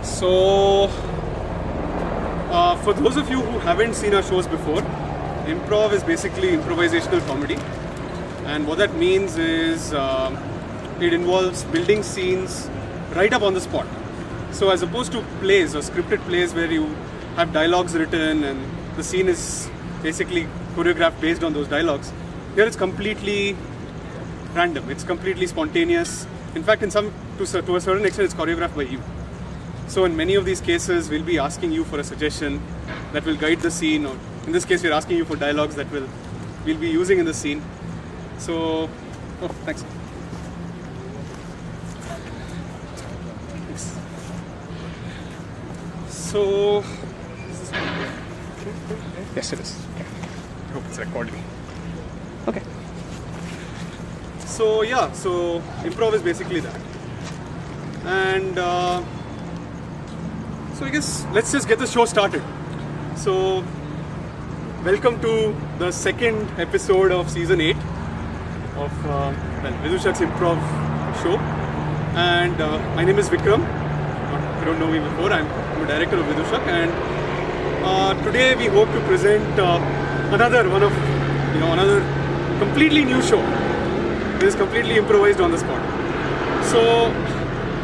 So, for those of you who haven't seen our shows before, improv is basically improvisational comedy. And what that means is it involves building scenes right up on the spot. So as opposed to plays or scripted plays where you have dialogues written and the scene is basically choreographed based on those dialogues, here it's completely random, it's completely spontaneous. In fact, to a certain extent, it's choreographed by you. So in many of these cases, we'll be asking you for a suggestion that will guide the scene, or in this case, we're asking you for dialogues that we'll be using in the scene. So, thanks. So, yes, it is. I hope it's recording. Okay. So yeah, so improv is basically that. And so I guess let's just get the show started. So welcome to the second episode of season 8 of Vidushak's improv show. And my name is Vikram. If you don't know me before, I'm a director of Vidushak, and today we hope to present another completely new show. It is completely improvised on the spot. So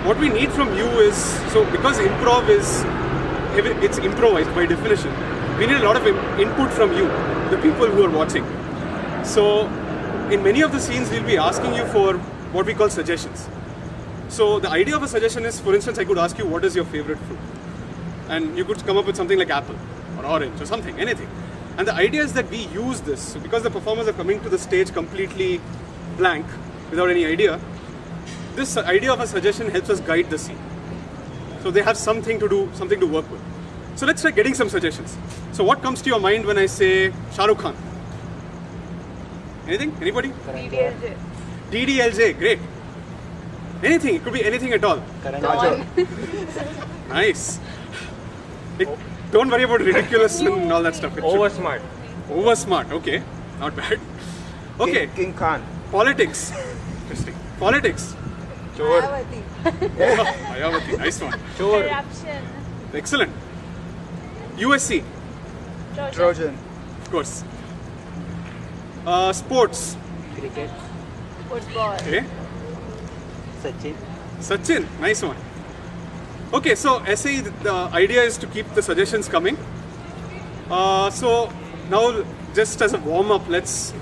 what we need from you is, because improv it's improvised by definition, we need a lot of input from you, the people who are watching. So in many of the scenes we'll be asking you for what we call suggestions. So the idea of a suggestion is, for instance, I could ask you, what is your favorite fruit? And you could come up with something like apple or orange or something, anything. And the idea is that we use this, so because the performers are coming to the stage completely blank, without any idea, this idea of a suggestion helps us guide the scene. So they have something to do, something to work with. So let's try getting some suggestions. So what comes to your mind when I say Shah Rukh Khan? Anything? Anybody? DDLJ. DDLJ, great. Anything, it could be anything at all. Nice. Don't worry about ridiculous and all that stuff. Oversmart. Oversmart, okay. Not bad. Okay. King Khan. Politics. Interesting. Politics. Chor. Mayawati. Mayawati, nice one. Chor. Corruption. Excellent. USC, Trojan. of course. Sports. Cricket. Football. Okay. Sachin. Sachin, nice one. Okay, so essay, the idea is to keep the suggestions coming. So now, just as a warm up, let's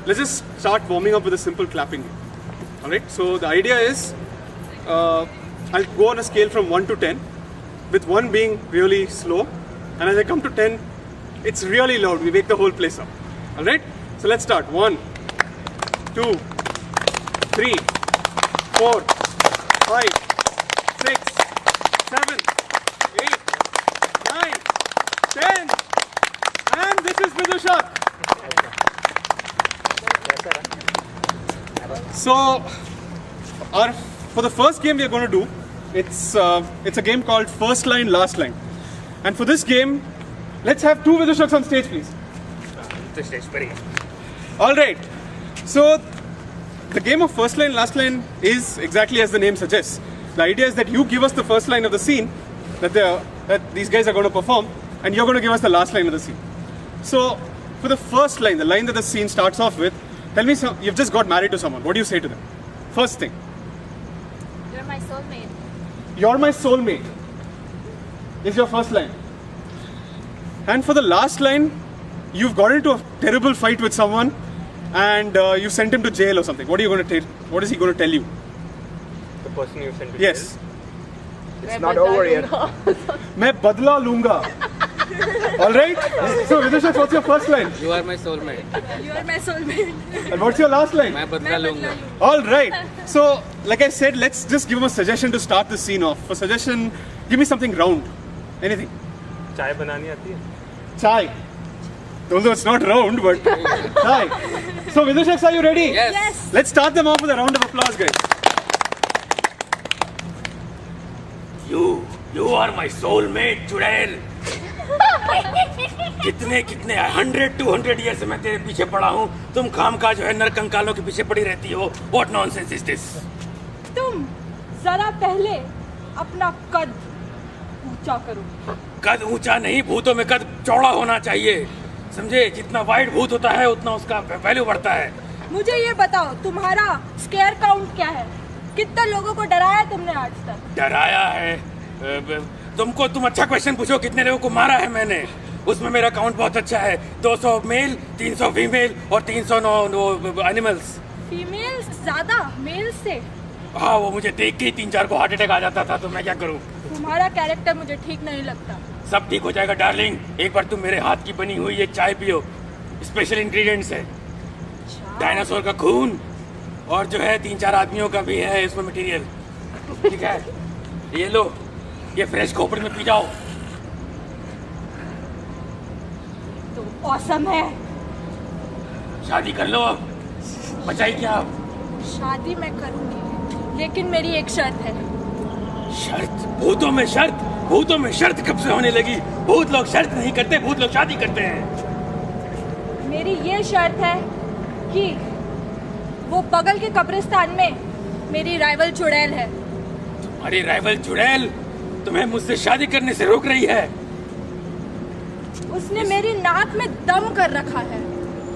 just start warming up with a simple clapping. All right. So the idea is, I'll go on a scale from 1 to 10, with 1 being really slow, and as I come to 10, it's really loud. We wake the whole place up. All right. So let's start. 1, 2, 3, 4, 5, 6, 7, 8, 9, 10, and this is Vidushak. So, for the first game we are going to do, it's a game called First Line, Last Line. And for this game, let's have 2 Vidushaks on stage, please. All right. So, the game of First Line, Last Line is exactly as the name suggests. The idea is that you give us the first line of the scene that these guys are going to perform, and you're going to give us the last line of the scene. So, for the first line, the line that the scene starts off with, tell me, you've just got married to someone. What do you say to them? First thing. You're my soulmate. You're my soulmate is your first line. And for the last line, you've got into a terrible fight with someone, and you sent him to jail or something. What are you going to tell? What is he going to tell you? The person you sent to Yes. jail. It's not over yet. मैं बदला लूंगा. All right. So Vidushak, what's your first line? You are my soulmate. You are my soulmate. And what's your last line? मैं बदला लूंगा. All right. So, like I said, let's just give him a suggestion to start the scene off. For suggestion, give me something round. Anything. चाय बनानी आती है? Chai. Although it's not round, but chai. So Vidushak, are you ready? Yes. Let's start them off with a round of applause, guys. You are my soulmate, चुड़ैल. कितने 100-200 years से मैं तेरे पीछे पड़ा हूँ. तुम खाम का जो है नरकंकालों के पीछे पड़ी रहती हो. What nonsense is this? तुम जरा पहले अपना कद ऊंचा करूं। कद ऊंचा नहीं, भूतों में कद चौड़ा होना चाहिए, समझे? जितना वाइड भूत होता है उतना उसका वैल्यू बढ़ता है। मुझे ये बताओ, तुम्हारा स्केयर काउंट क्या है? कितने लोगों को डराया तुमने आज तक? डराया है? तुम अच्छा क्वेश्चन पूछो, कितने लोगों को मारा है मैंने? उसमें मेरा काउंट बहुत अच्छा है, 200 मेल, 300 फीमेल और 309 एनिमल्स। फीमेल्स ज्यादा मेल्स से? हाँ, वो मुझे देख के ही 3-4 को हार्ट अटैक आ जाता था, तो मैं क्या करूँ? तुम्हारा कैरेक्टर मुझे ठीक नहीं लगता। सब ठीक हो जाएगा डार्लिंग, एक बार तुम मेरे हाथ की बनी हुई एक चाय पियो, स्पेशल इंग्रेडिएंट्स है, डायनासोर का खून और जो है 3-4 आदमियों का भी है इसमें मटेरियल, ठीक है? ये लो, ये फ्रेश खोपड़ी में पी जाओ। तो ऑसम है। शादी कर लो अब, बचाई क्या अब? शादी मैं करूंगी, लेकिन मेरी एक शर्त है। शर्त? भूतों में शर्त? भूतों में शर्त कब से होने लगी? भूत लोग शर्त नहीं करते, भूत लोग शादी करते हैं। मेरी ये शर्त है कि वो बगल के कब्रिस्तान में मेरी राइवल चुड़ैल है। तुम्हारी राइवल चुड़ैल तुम्हें मुझसे शादी करने से रोक रही है? उसने मेरी नाक में दम कर रखा है।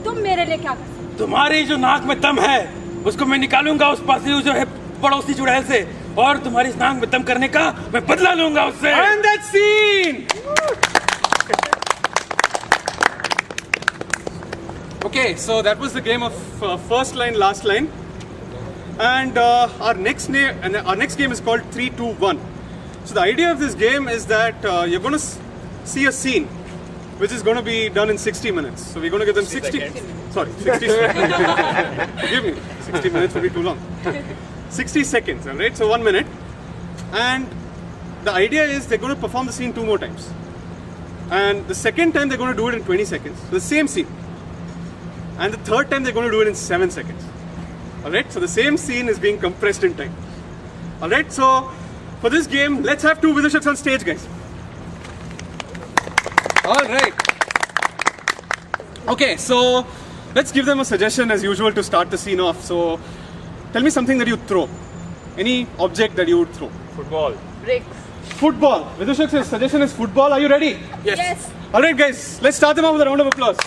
तुम मेरे लिए क्या कर सकते? तुम्हारी जो नाक में दम है उसको मैं निकालूंगा उस पासी जो है पड़ोसी चुड़ैल से, और तुम्हारी इस नाक में दम करने का मैं बदला लूंगा उससे। And that scene! Okay, so that was the game of first line, last line, and our next game is called 3, 2, 1. So the idea of this game is that you're going to see a scene, which is going to be done in 60 minutes. So we're going to give them 60 Give me 60 minutes will be too long. 60 seconds, all right? So 1 minute, and the idea is they're going to perform the scene 2 more times, and the second time they're going to do it in 20 seconds, the same scene. And the third time they're going to do it in 7 seconds. Alright, so the same scene is being compressed in time. Alright, so for this game, let's have 2 Vidhushaks on stage, guys. Alright. Okay, so let's give them a suggestion as usual to start the scene off. So tell me something that you throw. Any object that you would throw. Football. Bricks. Football. Vidhushak's suggestion is football. Are you ready? Yes. Alright, guys, let's start them off with a round of applause.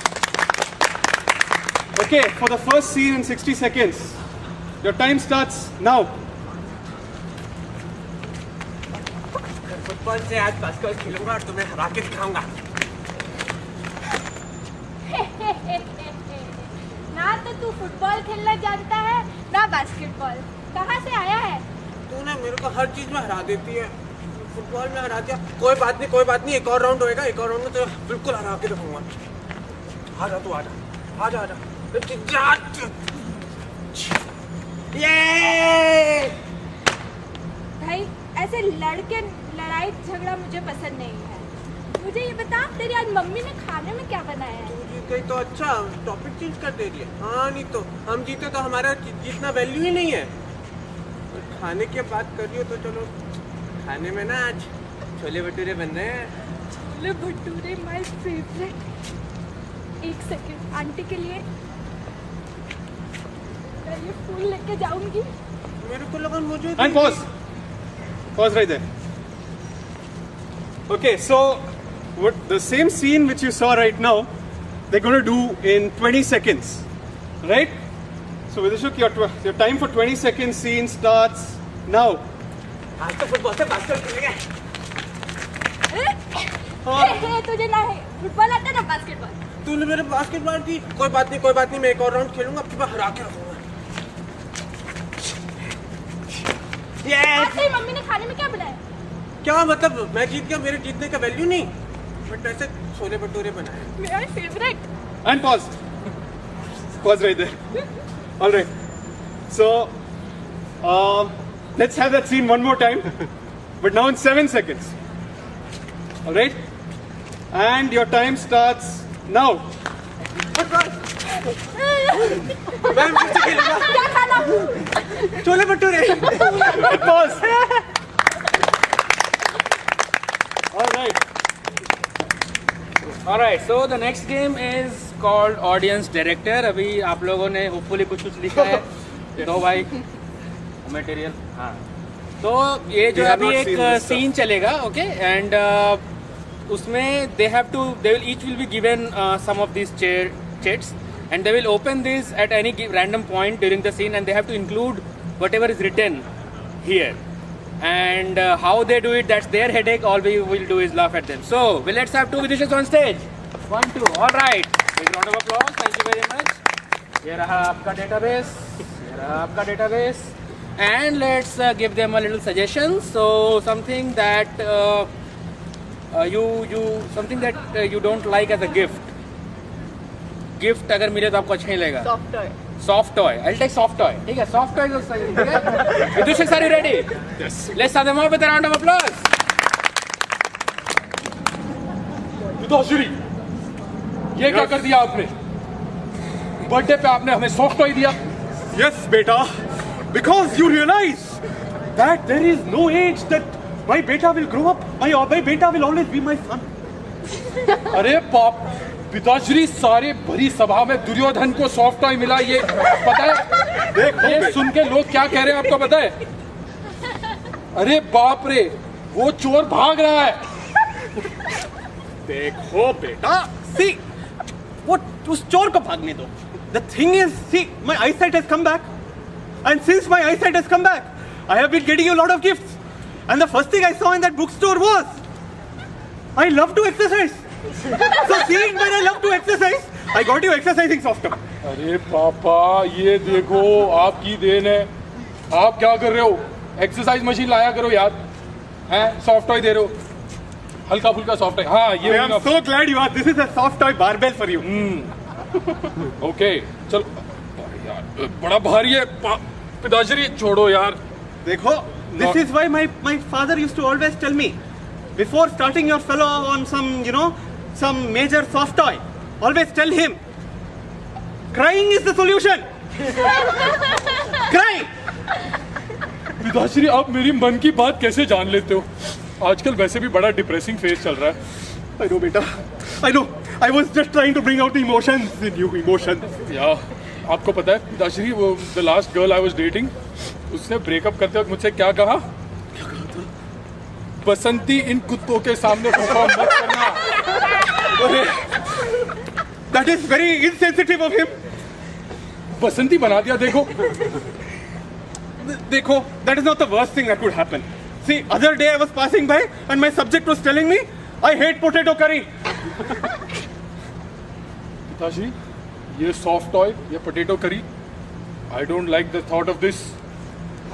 Okay, for the first scene in 60 seconds. Your time starts now. Football से आज basketball खेलूंगा और तुम्हें हरा के दिखाऊंगा। ना तो तू फुटबॉल खेलना जानता है, ना बास्केटबॉल। कहाँ से आया है? तू ना मेरे को हर चीज में हरा देती है, फुटबॉल में हरा दिया। कोई बात नहीं, कोई बात नहीं, एक और राउंड होएगा, एक और राउंड में तो बिल्कुल हरा के दिखाऊंगा। आजा तू, आजा आजा आजा। ये भाई ऐसे लड़के लड़ाई झगड़ा मुझे पसंद नहीं है। मुझे ये बता, तेरी आज मम्मी ने खाने में क्या बनाया है? तू जीत गई तो अच्छा, टॉपिक चेंज कर दे रही है। हाँ, नहीं तो हम जीते तो हमारा जितना वैल्यू ही नहीं है। और खाने की बात कर रही हो तो चलो, खाने में ना आज छोले भटूरे बन रहे हैं। Chole bhature my favourite. एक सेकंड, आंटी के लिए मैं ये फूल लेके जाऊंगी। मेरे को लगा मुझे And pause. Pause right there. Okay, so what the same scene which you saw right now, they're going to do in 20 seconds, right? So Vidhushak, your time for 20 seconds scene starts now. आज तो football से basketball खेलेंगे। तुझे ना है football आता ना basketball? तूने मेरे बास्केटबॉल दी। कोई बात नहीं, कोई बात नहीं, मैं एक और राउंड खेलूंगा, अब हरा के रखूंगा। आते ही मम्मी ने खाने में क्या बनाया? क्या मतलब, मैं जीत गया, मेरे जीतने का वैल्यू नहीं, बट ऐसे छोले भटूरे बनाए। मेरा favourite. And pause. Pause right there. All right. So let's have that scene one more time, but now in 7 seconds. All right. And your time starts now. मैं फिर से खेलूंगा। क्या खाना? Chole bhature. Pause. All right. Alright, so the next game is called Audience Director. अभी आप लोगों ने hopefully कुछ लिखा है। दो भाई मटेरियल। हाँ, तो ये जो We have अभी not एक seen this stuff. सीन चलेगा, ओके, एंड उसमें they have to, they will each will be given some of these chats, and they will open this at any random point during the scene, and they have to include whatever is written here. And how they do it, that's their headache. All we will do is laugh at them. So let's have 2 Vidushaks on stage. 1, 2. All right. Big round of applause. Thank you very much. ये रहा आपका database. ये रहा आपका database. And let's give them a little suggestion. So something that something that you don't like as a gift. Gift अगर मिले तो आपको अच्छा नहीं लगेगा. Soft toy. Soft toy. I'll take soft toy. ठीक है, soft toy is ठीक है. Vidushaks, are you ready? Yes. Let's start them off with a round of applause. पिताश्री, ये क्या कर दिया आपने? बर्थडे पे आपने हमें सॉफ्ट टॉय दिया. Yes, beta. Because you realize that there is no age that my beta will grow up. My beta will always be my son. अरे बाप, पिताश्री, सारे भरी सभा में दुर्योधन को सॉफ्ट टॉय मिला, ये पता है? देखो ये सुन के लोग क्या कह रहे हैं आपको पता है? अरे बाप रे, वो चोर भाग रहा है. देखो बेटा, see, वो उस चोर को भागने दो. The thing is, see, my eyesight has come back, and since my eyesight has come back, I have been getting you a lot of gifts. And the first thing I saw in that bookstore was, I love to exercise. So seeing when I love to exercise, I got you exercising soft toy. अरे पापा, ये देखो आपकी then है. आप क्या कर रहे हो? एक्सरसाइज मशीन लाया करो यार. हैं, सॉफ्ट टॉय दे रहे हो, हल्का फुल्का सॉफ्ट टॉय. हाँ, ये I am so glad you are. This is a soft toy barbell for you. Okay, चलो. अरे यार, बड़ा भारी है. पिताश्री, छोड़ो यार. देखो, this is why my father used to always tell me, before starting your fellow on some major soft toy, always tell him, crying is the solution. Cry. पिताश्री, आप मेरी मन की बात कैसे जान लेते हो? आजकल वैसे भी बड़ा डिप्रेसिंग फेज चल रहा है. I know, beta. I know. I was just trying to bring out the emotions in you. Emotions. या आपको पता है पिताश्री, वो the last girl I was dating, उसने ब्रेकअप करते वक्त मुझसे क्या कहा? बसंती, इन कुत्तों के सामने परफॉर्म मत करना. That is very insensitive of him. बसंती बना दिया. देखो, Dekho, that is not the worst thing that could happen. See, other day I was passing by and my subject was telling me, I hate potato curry. पिताश्री, ये soft toy, ये potato करी, I don't like the thought of this.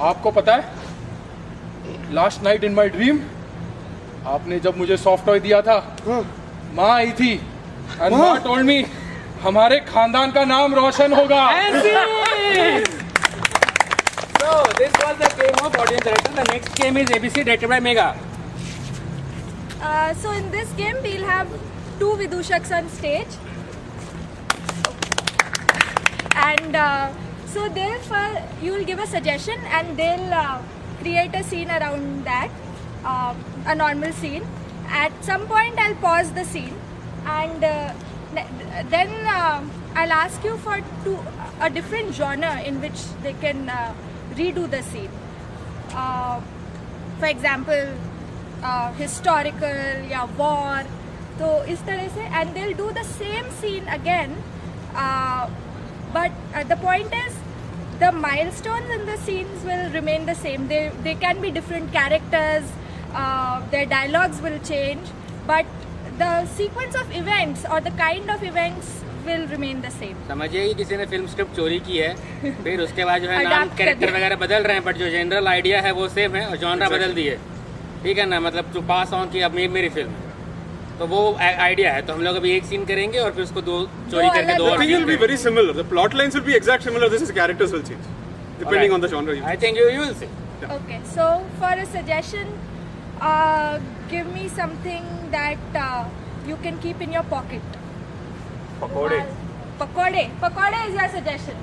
आपको पता है, last night in my dream, आपने जब मुझे सॉफ्ट टॉय दिया था, माँ आई थी एंड माँ टोल्ड मी, हमारे खानदान का नाम रोशन होगा. So this was the game of audience director. The next game is ABC directed by Mega. So in this game we'll have 2 Vidushaks on stage, and so they'll you will give a suggestion and they'll create a scene around that, a normal scene. At some point I'll pause the scene, and then I'll ask you for a different genre in which they can redo the scene. For example, historical या war, तो इस तरह से, and they'll do the same scene again, but the point is the milestones in the scenes will remain the same. They can be different characters, their dialogues will change, but the sequence of events or the kind of events will remain the same. समझिए कि किसी ने film script चोरी की है, फिर उसके बाद जो है नाम Adapt कर कैरेक्टर दिया। वगैरह बदल रहे हैं, बट जो जनरल आइडिया है वो सेम है और जॉनरा बदल दिए. ठीक है ना, मतलब टू पास ऑन की अब मेरी फिल्म है, तो वो आइडिया है. तो हम लोग अभी एक सीन करेंगे और फिर उसको दो चोरी करके अलग दो The और thing scene will be करेंगे. very similar. The plot lines will be exact similar. This is characters will change depending on the genre. I think you will see. Okay, so for a suggestion, give me something that you can keep in your pocket. पकोड़े. Pakode is your suggestion.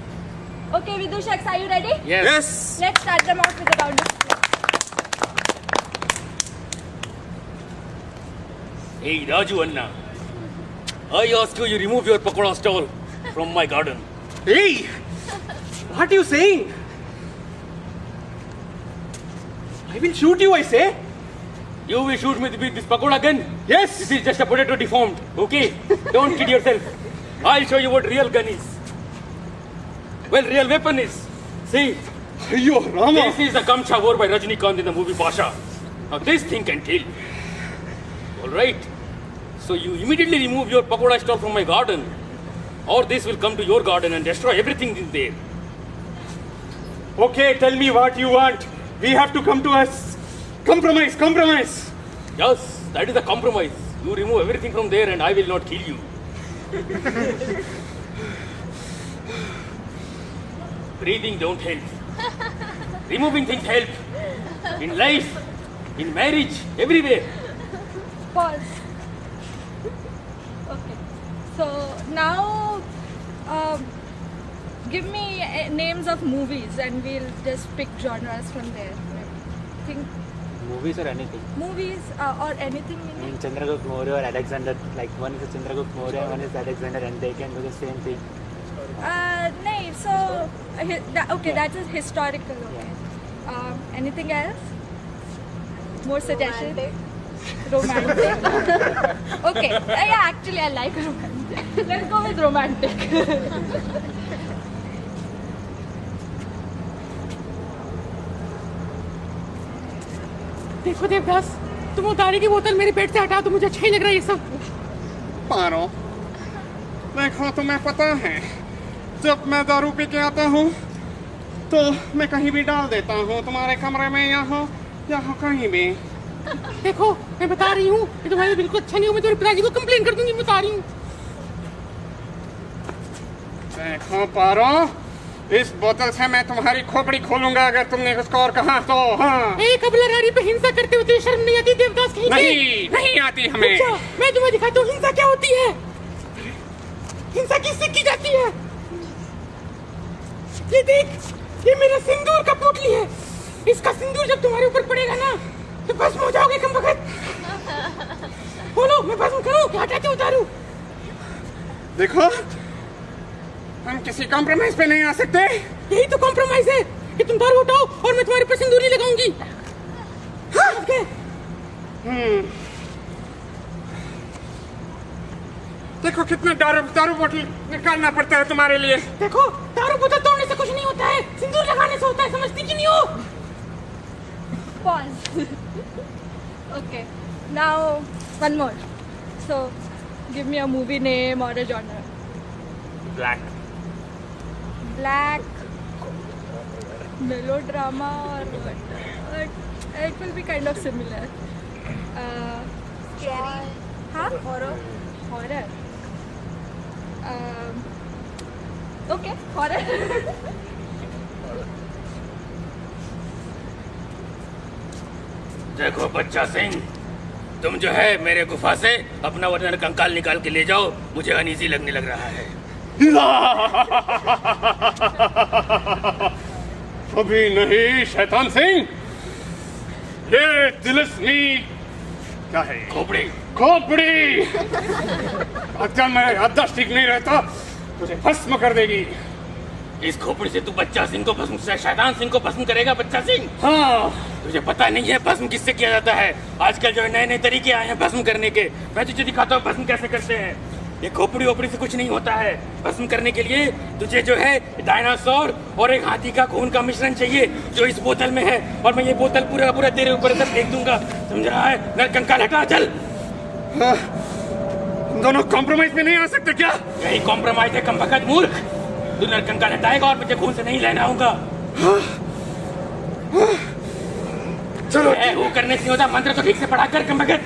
Okay, Vidushaks, are you ready? Yes. Yes. Let's start them off with a round of applause. Hey Raju Anna, I ask you remove your pakoda stall from my garden. Hey, what are you saying? I will shoot you, I say. You will shoot me with this pagoda gun? Yes. This is just a potato deformed, okay? Don't kid yourself. I'll show you what real gun is. Well, real weapon is. See, Ayyo, Rama. this is the Gamcha worn by Rajinikanth in the movie Pasha. Now this thing can kill. Alright. So you immediately remove your pagoda stall from my garden, or this will come to your garden and destroy everything in there. Okay, tell me what you want. We have to come to us. Compromise, compromise. Yes, that is the compromise. You remove everything from there and I will not kill you. Breathing don't help. Removing things help. In life, in marriage, everywhere. Pause. Okay. So now, give me names of movies, and we'll just pick genres from there. Think Movies or anything? movies or anything. I mean, Chandragupta Maurya or Alexander, like one is Chandragupta Maurya, one is Alexander, and they can do the same thing. No, so okay, that is historical. Okay. Anything else? More suggestions? Romantic. Okay. Yeah, actually, I like romantic. Let's go with romantic. देखो देवदास, तुम उतारी की बोतल मेरे पेट से हटा तो मुझे अच्छा ही लग रहा है ये सब। पारो, देखो तुम्हें पता है, जब मैं दारू पी के आता हूँ तो मैं कहीं भी डाल देता हूँ, तुम्हारे कमरे में यहाँ कहीं भी। देखो मैं बता रही हूँ, ये तुम्हारे बिल्कुल अच्छा नहीं हो, मैं तुम्हारे पिताजी को कंप्लेन कर दूंगी, मैं बता रही हूँ। देखो पारो, इस बोतल से मैं तुम्हारी खोपड़ी खोलूंगा अगर तुमने उसको और कहा तो। हाँ। एक अबलरारी पे हिंसा करते हुए शर्म नहीं आती देवदास कहीं? नहीं आती हमें। अच्छा, मैं तुम्हें दिखाता हूँ हिंसा क्या होती है। हिंसा किससे की जाती है? ये देख, ये मेरा सिंदूर का पोटली है। इसका सिंदूर जब तुम्हारे ऊपर पड़ेगा ना तो भस्म हो जाओगे कमबख्त। बोलो, मैं भस्म करूँ क्या हटाते उतारूं? देखो, हम किसी कॉम्प्रोमाइज पे नहीं आ सकते। यही तो कॉम्प्रोमाइज है कि तुम दारू हटाओ और मैं तुम्हारे पर सिंदूर नहीं लगाऊंगी। हाँ, देखो कितना दारू बोतल निकालना पड़ता है तुम्हारे लिए। देखो, दारू बोतल तोड़ने से कुछ नहीं होता है, सिंदूर लगाने से होता है, समझती कि नहीं हो? Pause. Okay. Now one more. So, give me a movie name or a genre. Black. Black. Melodrama or what? It will be kind of similar. Scary. Huh? Horror. Horror. Okay, horror. देखो बच्चा सिंह, तुम जो है मेरे गुफा से अपना वर्णन कंकाल निकाल के ले जाओ, मुझे अनईजी लगने लग रहा है। अभी नहीं शैतान सिंह, ये तिलिस्मी क्या है? खोपड़ी। अगर मैं याददाश्त ठीक नहीं रहता तुझे भस्म कर देगी। इस खोपड़ी से तू बच्चा सिंह को भस्म, शैतान सिंह को भस्म करेगा बच्चा सिंह? हाँ। तुझे पता नहीं है भस्म किससे किया जाता है? आजकल जो नए नए तरीके आए हैं भस्म करने के, मैं तुझे दिखाता हूँ भस्म कैसे करते हैं। ये खोपड़ी ओपड़ी से कुछ नहीं होता है। भस्म करने के लिए तुझे जो है डायनासोर और एक हाथी का खून का मिश्रण चाहिए जो इस बोतल में है, और मैं ये बोतल पूरा तेरे ऊपर सब फेंक दूंगा, समझ रहा है? नरकंकाल हटा चल। हाँ। दोनों कॉम्प्रोमाइज में नहीं आ सकते क्या? यही कॉम्प्रोमाइज है कमबख्त मूर्ख। तू नरकंकाल हटाएगा और मुझे खून से नहीं लेना होगा। चलो, वो करने से होता, मंत्र तो ठीक से पढ़ा कर कमबख्त।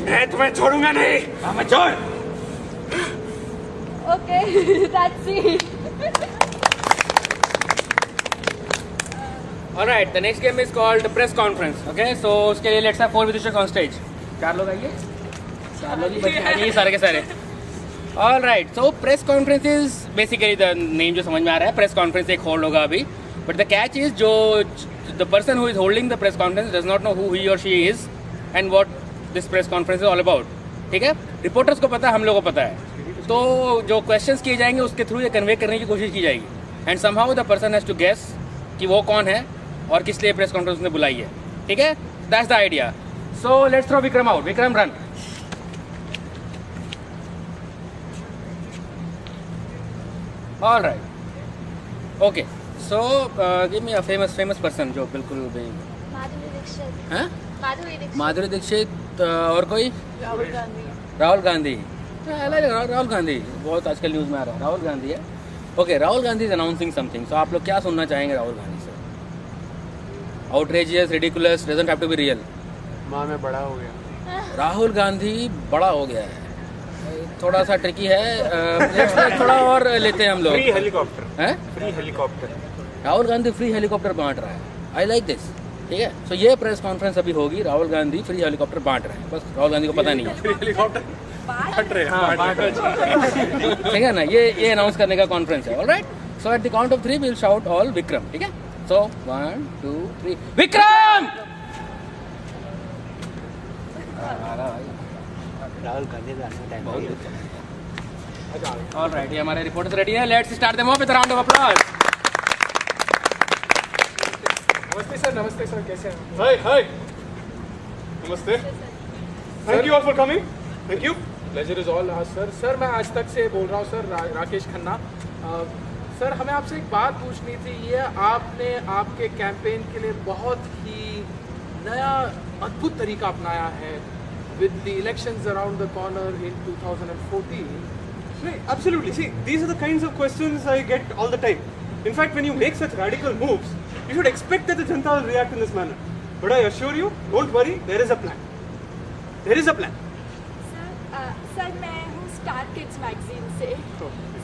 मैं तुम्हें छोड़ूंगा नहीं। हाँ, मैं छोड़। Okay, that's it. All right, the next game is called press conference. Okay, so उसके लिए let's have 4 visitors on stage. 4 लोग आइए। 4 लोग ही बचे हैं, ये सारे के सारे। All right, so press conference is basically the name जो समझ में आ रहा है। press conference एक hold होगा अभी, but the catch is जो the person who is holding the press conference does not know who he or she is and what this press conference is all about. ठीक है? Reporters को पता है, हम लोगों को पता है। तो जो क्वेश्चंस किए जाएंगे उसके थ्रू ये कन्वे करने की कोशिश की जाएगी, and somehow the person has to guess कि वो कौन है और किस लिए प्रेस कॉन्फ्रेंस ने बुलाई है, ठीक है? That's the idea. So let's throw Vikram out. Vikram run. All right. Okay, so give me a famous person जो बिल्कुल भी. माधुरी दीक्षित. हाँ, माधुरी माधुरी दीक्षित. और कोई? राहुल गांधी. राहुल गांधी. राहुल गांधी बहुत आजकल न्यूज़ में आ रहा है. राहुल गांधी है. Okay, Rahul Gandhi is announcing something. So आप लोग क्या सुनना चाहेंगे राहुल गांधी से? Outrageous, ridiculous, doesn't have to be real. माँ में बड़ा हो गया. राहुल गांधी बड़ा हो गया है. थोड़ा सा ट्रिकी है. थोड़ा और लेते हैं हम लोग. Free helicopter. हैं? Free helicopter. Rahul Gandhi free helicopter बांट रहा है. I like this. ठीक है, सो ये प्रेस कॉन्फ्रेंस अभी होगी. राहुल गांधी फ्री हेलीकॉप्टर बांट रहे हैं. बस राहुल गांधी को पता नहीं है. हेलीकॉप्टर बांट रहे हैं. हाँ, बांट. ठीक है ना, ये अनाउंस करने का कॉन्फ्रेंस है. Alright, so at the count of 3 we will shout all Vikram. ठीक है, so 1 2 3 Vikram. Rahul Gandhi time. Alright, ये हमारे रिपोर्टर्स रेडी हैं. Let's start them off with round of applause. नमस्ते सर, कैसे हैं? हाय हाय, नमस्ते. Thank you all for coming. Thank you. Pleasure is all sir. Sir मैं आज तक से बोल रहा हूँ सर, राकेश खन्ना. सर हमें आपसे एक बात पूछनी थी. ये आपने आपके कैंपेन के लिए बहुत ही नया अद्भुत तरीका अपनाया है with the elections around the corner in 2014. Absolutely. See, these are the kinds of questions I get all the time. In fact, when you make such radical moves, you should expect that the Janata will react in this manner. But I assure you, don't worry, there is a plan. There is a plan. Sir मैं हूँ star kids magazine से.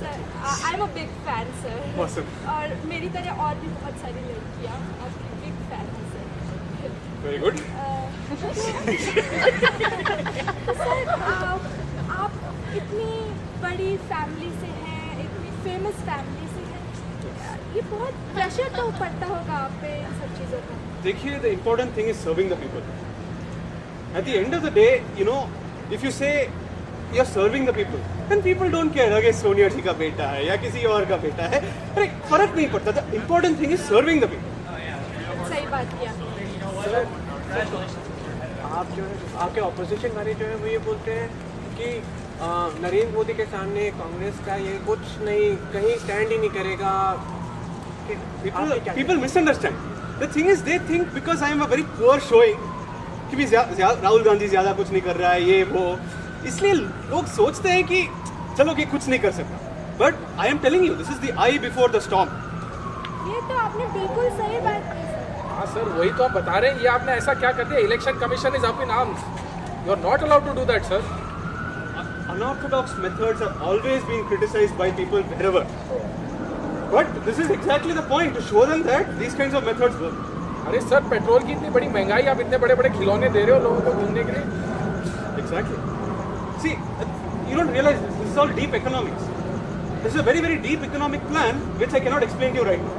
Sir I am a big fan sir. Awesome. और मेरी तरह और भी बहुत सारी लड़कियाँ आपकी बिग फैन हैं सर. Very good. सर आप इतनी बड़ी फैमिली से हैं, इतनी फेमस फैमिली से हैं, ये बहुत प्रेशर तो पड़ता होगा आप पे इन सब चीज़ों का. देखिए, the important thing is serving the people. At the end of the day, you know, if you say you're serving the people, then people don't care अगर सोनिया जी का बेटा है या किसी और का बेटा है. अरे फर्क नहीं पड़ता. The important thing is serving the people. सही बात किया. आप जो है आपके ऑपोजिशन वाले जो है वो ये बोलते हैं कि नरेंद्र मोदी के सामने कांग्रेस का ये कुछ नहीं, कहीं स्टैंड ही नहीं करेगा. People misunderstand. The thing is, they think because I am a very poor showing कि भी राहुल गांधी ज़्यादा कुछ नहीं कर रहा है, ये वो, इसलिए लोग सोचते हैं कि चलो कि कुछ नहीं कर सकता. But I am telling you, this is the eye before the storm. ये तो आपने बिल्कुल सही बात की. हाँ सर, वही तो आप बता रहे हैं. ये आपने ऐसा क्या कर दिया? Election commission is up in arms. You are not allowed to do that sir. Unorthodox methods have always been criticized by people wherever. But this is exactly the point, to show them that these kinds of methods work. अरे sir, petrol की इतनी बड़ी महंगाई, आप इतने बड़े बड़े खिलौने दे रहे हो लोगों को घूमने के लिए. Exactly. See, you don't realize this. This is all deep economics. This is a very, very deep economic plan which I cannot explain to you right now.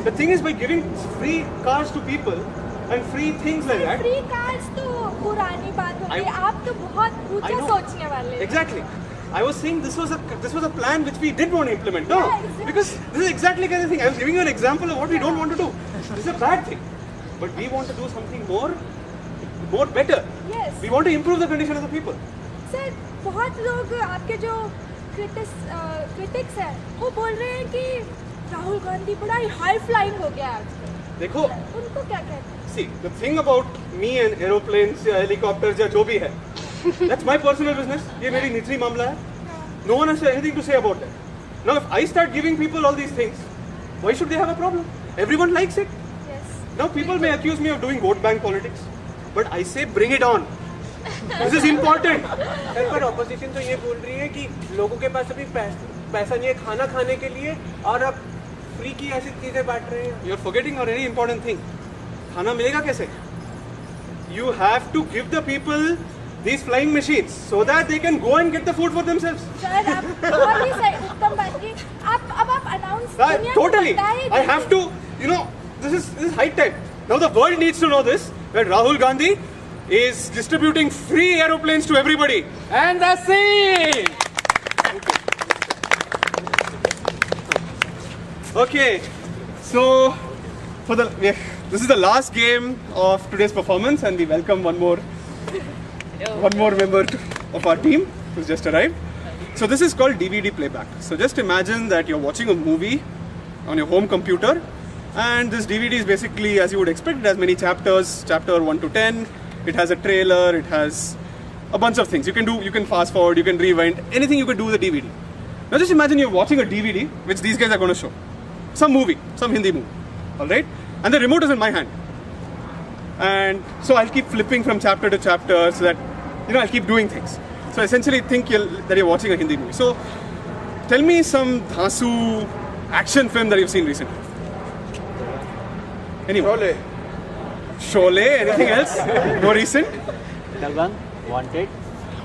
The thing is, by giving free cars to people and free things like that. Free cars तो पुरानी बात हो गई. आप तो बहुत I ऊंचा know. सोचने वाले हैं. Exactly. I was saying this was a plan which we did want to implement. No, Yeah, exactly. because this is exactly the kind of thing. I was giving you an example of what we don't want to do. This is a bad thing, but we want to do something more better. Yes. We want to improve the condition of the people. Sir बहुत लोग आपके जो critics हैं वो बोल रहे हैं कि राहुल गांधी बड़ा ही हाई फ्लाइंग हो गया आजकल. देखो, उनको क्या कहते हैं? see, the thing about me and aeroplanes या helicopters या जो भी है, that's my personal business. ये मेरी निजी मामला है. No one has anything to say about that. Now, if I start giving people all these things, why should they have a problem? Everyone likes it. Yes. Now people may accuse me of doing vote bank politics, but I say bring it on. This is important. Sir, पर opposition तो ये बोल रही है कि लोगों के पास अभी पैसा नहीं है खाना खाने के लिए और अब फ्री की ऐसी चीजें बांट रहे हैं. You're forgetting a very important thing. खाना मिलेगा कैसे? You have to give the people these flying machines so that they can go and get the food for themselves. Sir आप बहुत ही सही उत्तम बात की. अब आप announce Totally. I have to, you know, this is high time. Now the world needs to know this, that Rahul Gandhi is distributing free aeroplanes to everybody. And the scene. Okay, so for the this is the last game of today's performance, and we welcome one more member of our team who's just arrived. So this is called DVD playback. So just imagine that you're watching a movie on your home computer, and this DVD is basically, as you would expect, it has many chapters, chapter 1 to 10. It has a trailer, it has a bunch of things. You can fast forward, you can rewind, anything you can do with a DVD. Now just imagine you're watching a DVD, which these guys are going to show. Some movie, some Hindi movie, alright? And the remote is in my hand. And so I'll keep flipping from chapter to chapter so that, I'll keep doing things. So essentially think that you're watching a Hindi movie. So tell me some Dhasu action film that you've seen recently. Anyone? Sholay, anything else? More recent? Dabang, Wanted.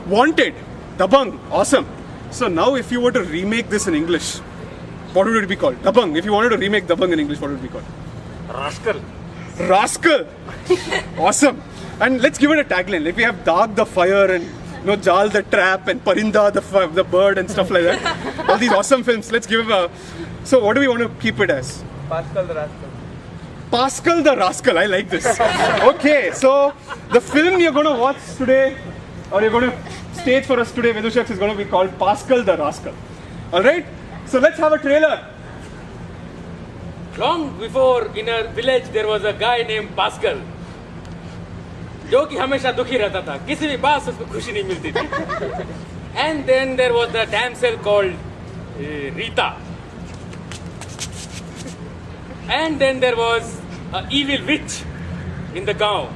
Wanted, Dabang, awesome. So now if you were to remake this in English, what would it be called? Dabang, if you wanted to remake Dabang in English, what would it be called? Rascal. Awesome. And let's give it a tagline. Like we have Daag the fire and Jal the trap and Parinda the bird and stuff like that. All these awesome films. Let's give it a... So what do we want to keep it as? Pascal the Rascal. Pascal the Rascal, I like this. Okay, so the film you're going to watch today, or you're going to stage for us today, Vidushaks, is going to be called Pascal the Rascal. Alright? So let's have a trailer. Long before in a village there was a guy named Pascal, जो कि हमेशा दुखी रहता था, किसी भी बात से उसको खुशी नहीं मिलती थी. And then there was the damsel called Rita. And then there was an evil witch in the गांव.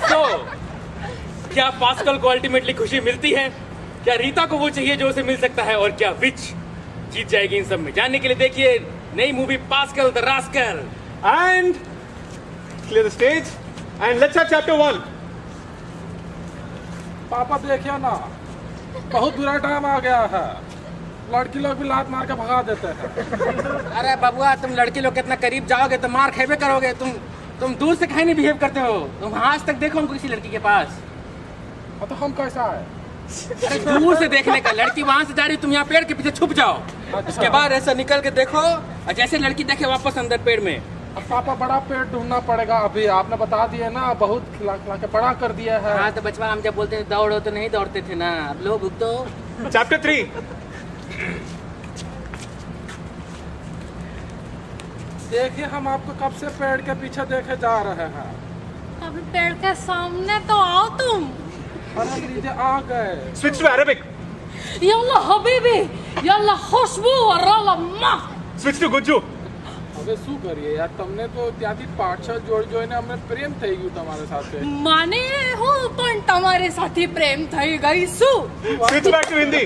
So, क्या पास्कल को अल्टीमेटली खुशी मिलती है? क्या रीता को वो चाहिए जो उसे मिल सकता है? और क्या विच जीत जाएगी इन सब में? जानने के लिए देखिए नई movie pascal the rascal. And clear the stage. And let's have chapter 1. पापा देखिए ना, बहुत बुरा टाइम आ गया है. लड़की लोग भी लात मार के भगा देते हैं. अरे बबुआ, तुम लड़की लोग के इतना करीब जाओगे तो मार खेबे करोगे. तुम दूर से कहीं नहीं बिहेव करते हो. तुम आज तक देखो हमको किसी लड़की के पास. तो हम कैसा है? अरे दूर से देखने का. लड़की वहाँ से जा रही, तुम यहाँ पेड़ के पीछे छुप जाओ. उसके बाद ऐसा निकल के देखो और जैसे लड़की देखे वापस अंदर पेड़ में. अब पापा बड़ा पेड़ ढूंढना पड़ेगा. अभी आपने बता दिया ना, बहुत खिला के बड़ा कर दिया है. हाँ तो बचपन हम जब बोलते थे दौड़ो तो नहीं दौड़ते थे ना. अब लोग भुगतो. Chapter 3. देखिए हम आपको कब से पेड़ के पीछे देखे जा रहे हैं. अभी पेड़ के सामने तो आओ तुम. अरे लीजिए आ गए. Switch to Arabic. यल्ला हबीबी, यल्ला खुशबू और रला माँ. Switch to Guju. હવે શું કરીએ યાર, તમને તો ત્યાંથી પાછળ જોઈને અમને પ્રેમ થઈ ગયું તમારા સાથે. માને હું પણ તમારી સાથે પ્રેમ થઈ ગઈ છું. Switch back to Hindi.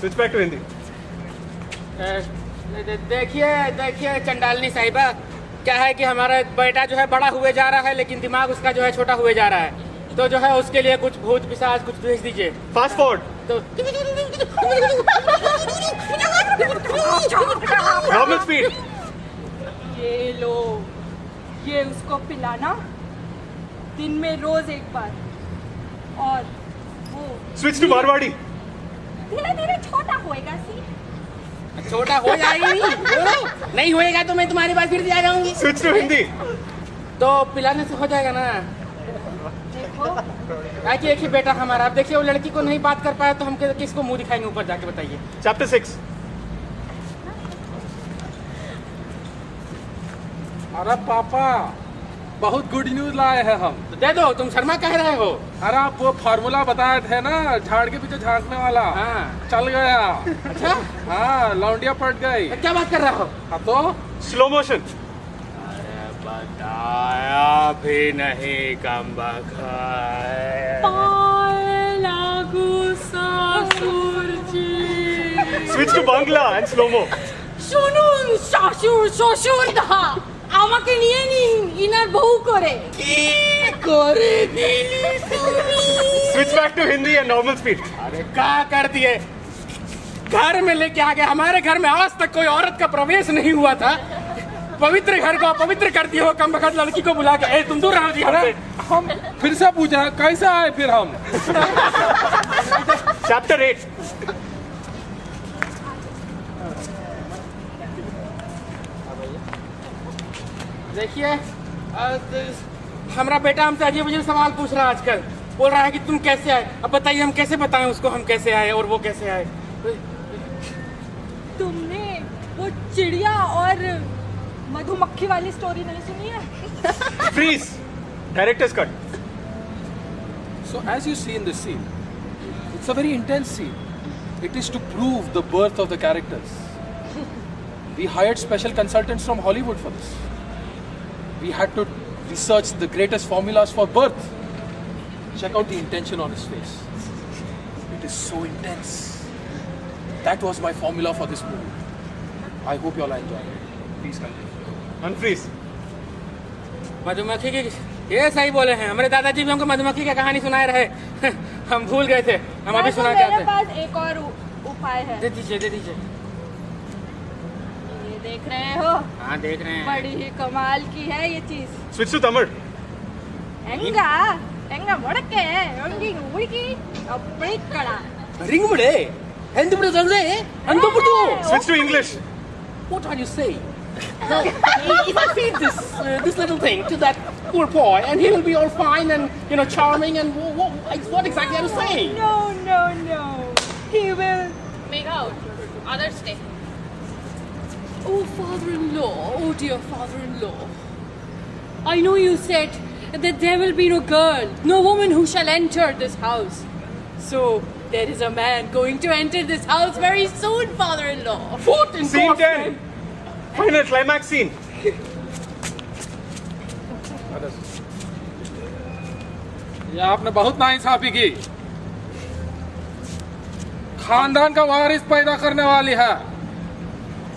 Switch back to Hindi. देखिए चंडालनी साहिबा, क्या है कि हमारा बेटा जो है बड़ा हुए जा रहा है लेकिन दिमाग उसका जो है छोटा हुए जा रहा है. तो जो है उसके लिए कुछ भूत पिशाच कुछ भेज दीजिए. Fast forward. तो Normal speed. ये लो, ये उसको पिलाना दिन में रोज एक बार. और वो Switch to Marwadi. धीरे धीरे छोटा होएगा. सी छोटा हो जाएगी. नहीं होएगा तो मैं तुम्हारी बात फिर से आ जाऊंगी. Switch to Hindi. तो पिलाने से हो जाएगा ना. देखो एक ही बेटा हमारा. अब देखिए वो लड़की को नहीं बात कर पाया तो हम किसको मुंह दिखाएंगे ऊपर जाके, बताइए. Chapter 6. अरे पापा बहुत गुड न्यूज लाए हैं हम. तो दे दो. तुम शर्मा कह रहे हो. अरे आप वो फार्मूला बताए थे ना, झाड़ के पीछे झांकने वाला. हाँ. चल गया. अच्छा. हाँ लौंडिया पट गई. क्या बात कर रहा हो. हाँ तो Slow motion. बताया भी नहीं कम लागू ससुर जी. Switch to Bangla and slow mo. শুনুন শ্বশুর শ্বশুর দা আমাকে নিয়ে নিন, ইনার বউ করে. কি করে দিলি তুমি. Switch back to Hindi and normal speed. अरे क्या कर दिए. घर में लेके आ गए. हमारे घर में आज तक कोई औरत का प्रवेश नहीं हुआ था. पवित्र घर को अपवित्र कर दिए हो. कम वक्त लड़की को बुला के. ए तुम दूर रहो जी हमसे. हम फिर से पूछा कैसा आए फिर हम. Chapter 8. देखिए हमारा बेटा हमसे अजीब अजीब सवाल पूछ रहा है आजकल। बोल रहा है कि तुम कैसे आए। अब बताइए हम कैसे बताएं उसको हम कैसे आए और वो कैसे आए। तुमने वो चिड़िया और मधुमक्खी वाली स्टोरी नहीं सुनी है? Freeze! Director's cut. So as you see in this scene, it's a very intense scene. It is to prove the birth of the characters. We hired special consultants from Hollywood for this. We had to research the greatest formulas for birth. Check out the intention on his face. It is so intense. That was my formula for this movie. I hope you all enjoy it. Please continue. Unfreeze. मधुमक्खी की ये सही बोले हैं। हमारे दादाजी भी हमको मधुमक्खी की कहानी सुनाए रहे। हम भूल गए थे। हम अभी सुना के आते मेरे पास एक और उपाय है। दे दीजिए दे दीजिए। ये देख रहे हो? हाँ देख रहे हैं। बड़ी ही कमाल की है ये चीज। Switch to Tamil. ಎಂಗ ಮೊಡಕೆ ಒಂಗಿ ಉಳ್ಗಿ ಅಪ್ಪಳಿ ಕಡ Ring mude. Hendu mude zanze. Andu putu. Switch to English. What are you saying? Now, if I feed this little thing to that poor boy, and he will be all fine and charming, and what exactly are you saying? No. He will Make out. Others stay. Oh, father-in-law. Oh, dear father-in-law. I know you said that there will be no girl, no woman who shall enter this house. So, there is a man going to enter this house very soon, father-in-law. What in Scene God's 10. name? Final climax scene. ये आपने बहुत नाइंसाफी की। खानदान का वारिस पैदा करने वाली है।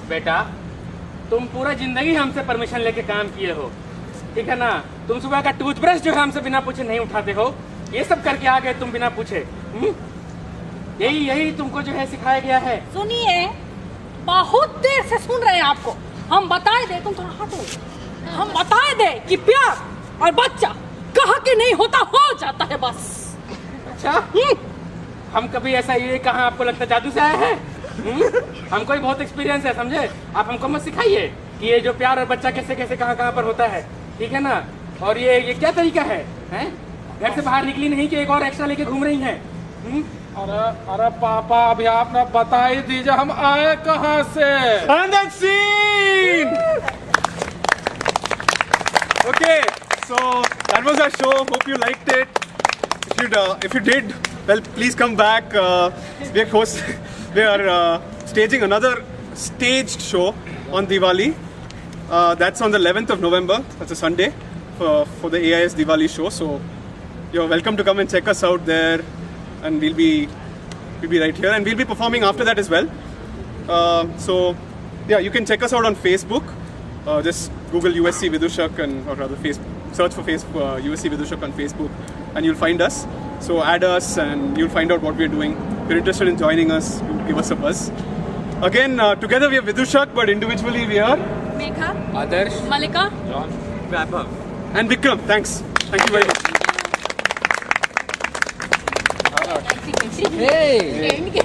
बेटा तुम पूरा जिंदगी हमसे परमिशन लेके काम किए हो, ठीक है ना। तुम सुबह का टूथब्रश जो है हमसे बिना पूछे नहीं उठाते हो। ये सब करके आ गए तुम बिना पूछे। यही तुमको जो है सिखाया गया है। सुनिए, बहुत देर से सुन रहे हैं आपको। हम बताए दे, तुम थोड़ा हटो। हम बताए दे कि प्यार और बच्चा कहा कि नहीं होता, हो जाता है बस। अच्छा हम कभी ऐसा ये कहाँ आपको लगता जादू से आया है? हमको ही बहुत एक्सपीरियंस है, समझे। आप हमको मत सिखाइए कि ये जो प्यार और बच्चा कैसे कैसे कहाँ पर होता है, ठीक है ना। और ये क्या तरीका है, घर से बाहर निकली नहीं कि एक और एक्स्ट्रा लेके घूम रही हैं। अरे पापा अभी आपने बता ही दीजिए हम आए कहाँ से। And that scene! Okay, so that was our show. Hope you liked it. If you did, well, please come back. We are staging another staged show on Diwali. That's on the 11th of November. That's a Sunday for the AIS Diwali show. So you're welcome to come and check us out there. And we'll be right here, and we'll be performing after that as well. So yeah, you can check us out on Facebook. Just Google USC Vidushak, or rather search for USC Vidushak on Facebook, and you'll find us. So add us, and you'll find out what we're doing. If you're interested in joining us, give us a buzz. Again, together we are Vidushak, but individually we are Megha, Adarsh, Malika, John, Vaibhav. and Vikram. Thanks. Thank you very much. Hey!